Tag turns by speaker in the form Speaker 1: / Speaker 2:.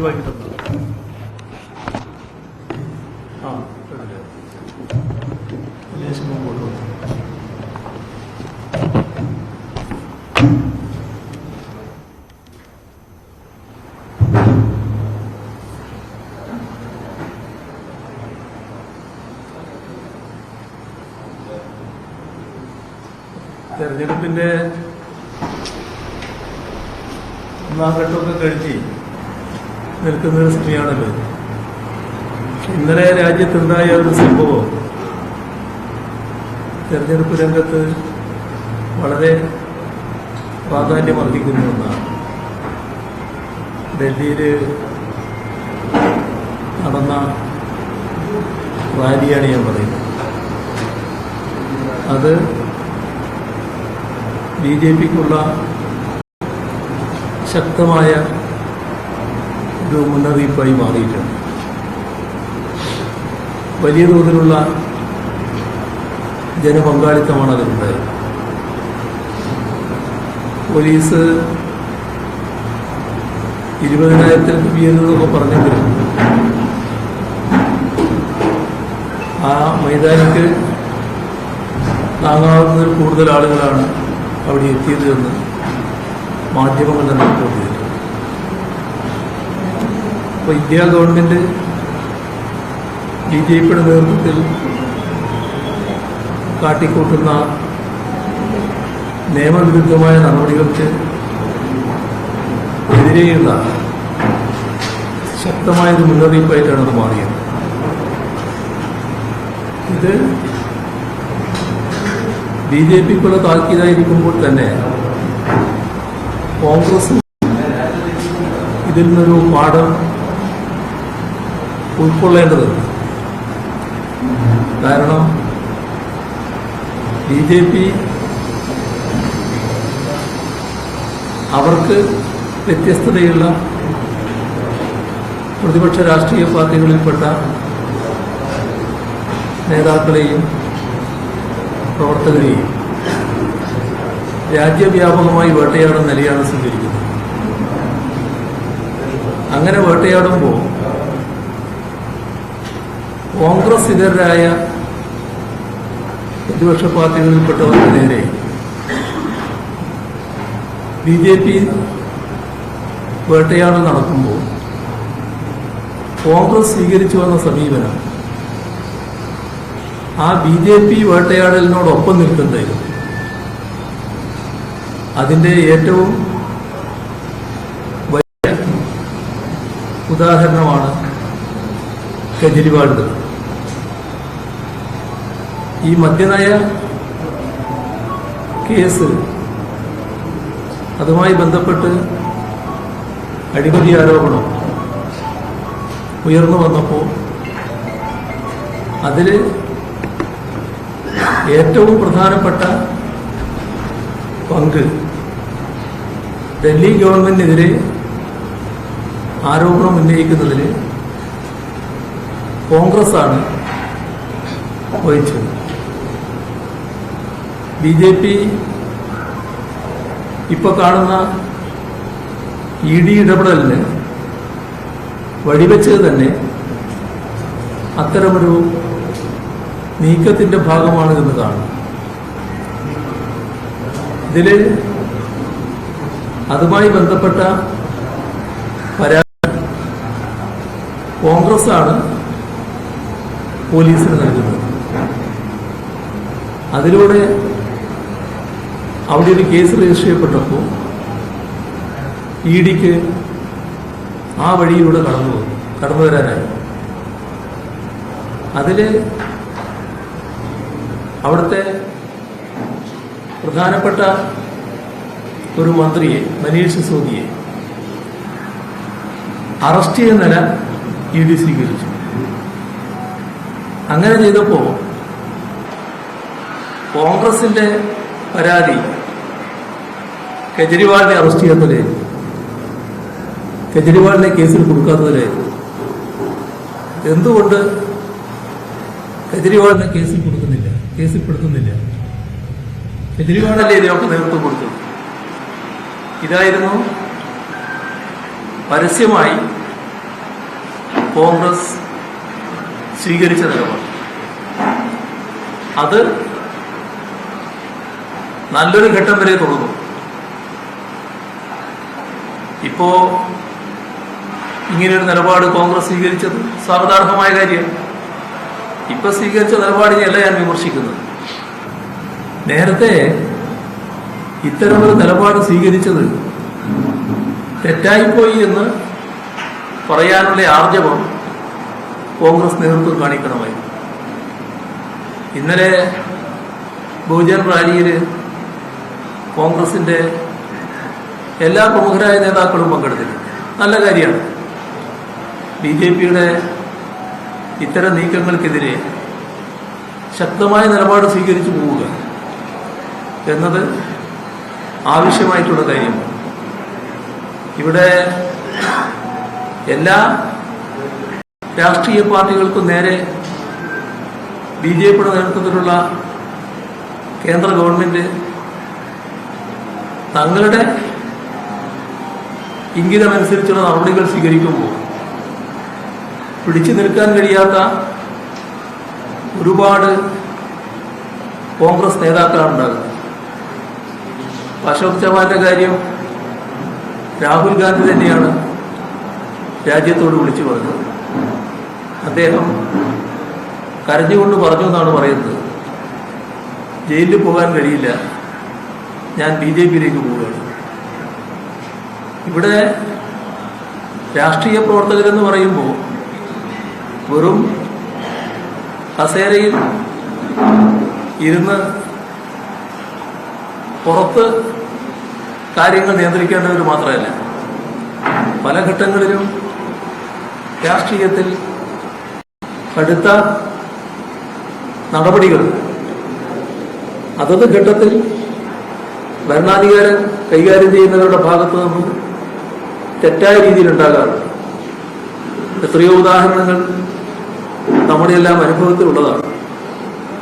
Speaker 1: ഒഴിവാക്കി തന്നത്. തെരഞ്ഞെടുപ്പിന്റെ ഒന്നാം ഘട്ടമൊക്കെ കഴിഞ്ഞ് നിൽക്കുന്ന ഒരു സമയമാണല്ലോ. ഇന്നലെ രാജ്യത്തുണ്ടായ ഒരു സംഭവം തെരഞ്ഞെടുപ്പ് രംഗത്ത് വളരെ പ്രാധാന്യമർഹിക്കുന്ന ഒന്നാണ്. ഡൽഹിയിൽ നടന്ന റാലിയാണ് ഞാൻ പറയുന്നത്. അത് ബി.ജെ.പിക്കുള്ള ശക്തമായ ഒരു മുന്നറിയിപ്പായി മാറിയിട്ടുണ്ട്. വലിയ തോതിലുള്ള ജനപങ്കാളിത്തമാണ് അതിലുണ്ടായത്. പോലീസ് 20,000 കവിയുന്നതൊക്കെ പറഞ്ഞെങ്കിലും ആ മൈതാനിക്ക് താങ്ങാവുന്നതിൽ കൂടുതൽ ആളുകളാണ് അവിടെ എത്തിയത് എന്ന് മാധ്യമങ്ങൾ തന്നെ റിപ്പോർട്ട് ചെയ്തിട്ടുണ്ട്. അപ്പോൾ ഇന്ത്യ ഗവൺമെന്റ് ബി.ജെ.പിയുടെ നേതൃത്വത്തിൽ കാട്ടിക്കൂട്ടുന്ന നിയമവിരുദ്ധമായ നടപടികൾക്ക് എതിരെയുള്ള ശക്തമായൊരു മുന്നറിയിപ്പായിട്ടാണ് അത് മാറിയത്. ഇത് ബി.ജെ.പിക്കുള്ള താക്കീതായിരിക്കുമ്പോൾ തന്നെ കോൺഗ്രസ് ഇതിൽ നിന്നൊരു പാഠം ഉൾക്കൊള്ളേണ്ടതുണ്ട്. കാരണം ബി.ജെ.പി അവർക്ക് വ്യത്യസ്തതയുള്ള പ്രതിപക്ഷ രാഷ്ട്രീയ പാർട്ടികളിൽപ്പെട്ട നേതാക്കളെയും പ്രവർത്തകരെയും രാജ്യവ്യാപകമായി വേട്ടയാടുന്ന നിലയാണ് സ്വീകരിക്കുന്നത്. അങ്ങനെ വേട്ടയാടുമ്പോൾ കോൺഗ്രസ് ഇതരായ പ്രതിപക്ഷ പാർട്ടികളിൽപ്പെട്ടവർക്ക് നേരെ ബി.ജെ.പി വേട്ടയാടൽ നടക്കുമ്പോൾ കോൺഗ്രസ് സ്വീകരിച്ചു വന്ന സമീപനം ആ ബി.ജെ.പി വേട്ടയാടലിനോടൊപ്പം നിൽക്കുന്നതായിരുന്നു. അതിന്റെ ഏറ്റവും വലിയ ഉദാഹരണമാണ് കെജ്രിവാളിന്റെ. ഈ മദ്യനയ കേസ്, അതുമായി ബന്ധപ്പെട്ട് അഴിമതി ആരോപണം ഉയർന്നു വന്നപ്പോൾ അതിൽ ഏറ്റവും പ്രധാനപ്പെട്ട പങ്ക് ഡൽഹി ഗവൺമെന്റിനെതിരെ ആരോപണം ഉന്നയിക്കുന്നതിൽ കോൺഗ്രസ്സാണ് വഹിച്ചത്. ബി.ജെ.പി ഇപ്പൊ കാണുന്ന ഇ.ഡി. ഇടപെടലിന് വഴിവെച്ചത് തന്നെ അത്തരമൊരു നീക്കത്തിന്റെ ഭാഗമാണ് എന്ന് കാണും. ഇതില് അതുമായി ബന്ധപ്പെട്ട പരാതി കോൺഗ്രസ്സാണ് പോലീസിന് നൽകുന്നത്. അതിലൂടെ അവിടെ ഒരു കേസ് രജിസ്റ്റർ ചെയ്യപ്പെട്ടപ്പോൾ ഇ.ഡിക്ക് ആ വഴിയിലൂടെ കടന്നു വരാനായി. അതില് അവിടുത്തെ പ്രധാനപ്പെട്ട ഒരു മന്ത്രിയെ, മനീഷ് സിസോദിയെ അറസ്റ്റ് ചെയ്യുന്ന നില ഇ.ഡി സ്വീകരിച്ചു. അങ്ങനെ ചെയ്തപ്പോൾ കോൺഗ്രസിന്റെ പരാതി കെജ്രിവാളിനെ അറസ്റ്റ് ചെയ്യാത്തതിലായിരുന്നു, കെജ്രിവാളിനെ കേസിൽ കൊടുക്കാത്തതിലായിരുന്നു. എന്തുകൊണ്ട് കെജ്രിവാളിനെ കേസിൽപ്പെടുത്തുന്നില്ല? കെജ്രിവാളല്ലേ ഇതിനൊക്കെ നേതൃത്വം കൊടുത്തത്. ഇതായിരുന്നു പരസ്യമായി കോൺഗ്രസ് സ്വീകരിച്ച നിലപാട് അത് നല്ലൊരു ഘട്ടം വരെ തുടർന്നു. ഇപ്പോ ഇങ്ങനെയൊരു നിലപാട് കോൺഗ്രസ് സ്വീകരിച്ചത് സ്വാഗതാർഹമായ കാര്യമാണ്. ഇപ്പൊ സ്വീകരിച്ച നിലപാടിനെയല്ല ഞാൻ വിമർശിക്കുന്നത്. നേരത്തെ ഇത്തരമൊരു നിലപാട് സ്വീകരിച്ചത് തെറ്റായിപ്പോയി എന്ന് പറയാനുള്ള ആർജവം കോൺഗ്രസ് നേതൃത്വം കാണിക്കണമായിരുന്നു. ഇന്നലെ ബഹുജൻ റാലിയിൽ കോൺഗ്രസിന്റെ എല്ലാ പ്രമുഖരായ നേതാക്കളും പങ്കെടുത്തിട്ടുണ്ട്. നല്ല കാര്യമാണ്. BJPയുടെ ഇത്തരം നീക്കങ്ങൾക്കെതിരെ ശക്തമായ നിലപാട് സ്വീകരിച്ചു പോവുക എന്നത് ആവശ്യമായിട്ടുള്ള കാര്യമാണ്. ഇവിടെ എല്ലാ രാഷ്ട്രീയ പാർട്ടികൾക്കും നേരെ BJPയുടെ നേതൃത്വത്തിലുള്ള കേന്ദ്ര ഗവൺമെന്റ് തങ്ങളുടെ ഇംഗിതമനുസരിച്ചുള്ള നടപടികൾ സ്വീകരിക്കുമ്പോൾ പിടിച്ചു നിൽക്കാൻ കഴിയാത്ത ഒരുപാട് കോൺഗ്രസ് നേതാക്കളാണ് ഉണ്ടാകുന്നത്. അശോക് ചവാന്റെ കാര്യം രാഹുൽ ഗാന്ധി തന്നെയാണ് രാജ്യത്തോട് വിളിച്ചു പറഞ്ഞത്. അദ്ദേഹം കരഞ്ഞുകൊണ്ട് പറഞ്ഞു എന്നാണ് പറയുന്നത്, ജയിലിൽ പോകാൻ കഴിയില്ല, ഞാൻ BJPയിലേക്ക് പോവുകയാണ്. ഇവിടെ രാഷ്ട്രീയ പ്രവർത്തകരെന്ന് പറയുമ്പോൾ വെറും കസേരയിൽ ഇരുന്ന് പുറത്ത് കാര്യങ്ങൾ നിയന്ത്രിക്കേണ്ടവർ മാത്രമല്ല, പല ഘട്ടങ്ങളിലും രാഷ്ട്രീയത്തിൽ കടുത്ത നടപടികൾ അതത് ഘട്ടത്തിൽ ഭരണാധികാരം കൈകാര്യം ചെയ്യുന്നവരുടെ ഭാഗത്തു നിന്നും തെറ്റായ രീതിയിൽ ഉണ്ടാകാറുണ്ട്. എത്രയോ ഉദാഹരണങ്ങൾ നമ്മുടെ എല്ലാം അനുഭവത്തിലുള്ളതാണ്.